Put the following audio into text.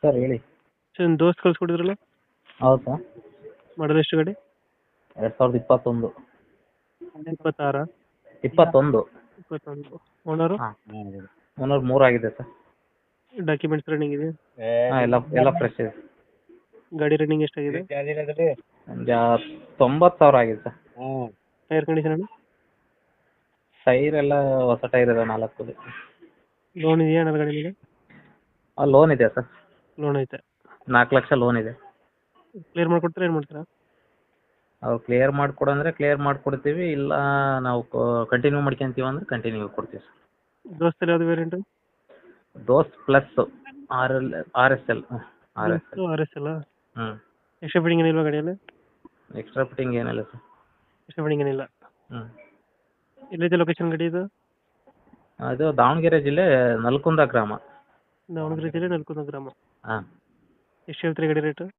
Sir ಹೇಳಿ. Sir ನಿಮ್ಮ ದೋಸ್ತ್ ಕಳ್ಸ್ಕೊಟ್ಟಿದ್ರಲ್ಲ, ಹೌದು ಸರ್. ಮಾಡಲ್ ಎಷ್ಟು ಗಾಡಿ? 2021. 26? 21. 21. ಓನರು? ಹಾಂ. ಓನರ್ 3 ಆಗಿದೆ ಸರ್. ಡಾಕ್ಯುಮೆಂಟ್ಸ್ ರನ್ನಿಂಗ್ ಇದೆ? ಹಾಂ, ಎಲ್ಲ ಫ್ರೆಶ್ ಇದೆ. ಗಾಡಿ ರನ್ನಿಂಗ್ ಎಷ್ಟಾಗಿದೆ? ಒಂದು 90,000 ಆಗಿದೆ ಸರ್. Tyre condition? ಟೈರ್ ಎಲ್ಲ ಹೊಸ ಟೈರ್ ಇದೆ 4. ಲೋನ್ ಇದೆಯಾ ಅಣ್ಣ ಗಾಡಿ ಮೇಲೆ? ಲೋನ್ ಇದೆ ಸರ್. ಲೋನ್ ಐತೆ. 4 ಲಕ್ಷ ಲೋನ್ ಇದೆ. ಕ್ಲಿಯರ್ ಮಾಡ್ಕೊಡ್ತೀರಾ ಏನು ಮಾಡ್ತೀರಾ? ಅವ್ರು ಕ್ಲಿಯರ್ ಮಾಡಿಕೊಡು ಅಂದರೆ ಕ್ಲಿಯರ್ ಮಾಡಿಕೊಡ್ತೀವಿ, ಇಲ್ಲ ನಾವು ಕಂಟಿನ್ಯೂ ಮಾಡ್ಕೊಂತೀವಿ ಅಂದರೆ ಕಂಟಿನ್ಯೂ ಕೊಡ್ತೀವಿ ಸರ್. ದೋಸ್ತಲ್ಲಿ ಯಾವುದು variant? Dost plus R S L. R S ಅಲ್ಲ? ಹ್ಞೂ. ಎಕ್ಸ್ಟ್ರಾ ಫಿಟ್ಟಿಂಗ್ ಏನಿಲ್ವಾ ಗಾಡಿಯಲ್ಲಿ? ಎಕ್ಸ್ಟ್ರಾ ಫಿಟ್ಟಿಂಗ್ ಏನಿಲ್ಲ ಸರ್. ಎಕ್ಸ್ಟ್ರಾ ಫಿಟ್ಟಿಂಗ್ ಏನಿಲ್ಲ. ಹ್ಞೂ. ಎಲ್ಲಿದೆ ಲೊಕೇಶನ್ ಗಾಡಿ ಇದು? ಅದು ದಾವಣಗೆರೆ ಜಿಲ್ಲೆ ನಲ್ಕುಂದ ಗ್ರಾಮ. ದಾವಣಗೆರೆ ಜಿಲ್ಲೆ ನಲ್ಕುಂದ ಗ್ರಾಮ. ಹಾಂ. ಎಷ್ಟು ಹೇಳ್ತೀರಿ ಗಾಡಿ ರೇಟು?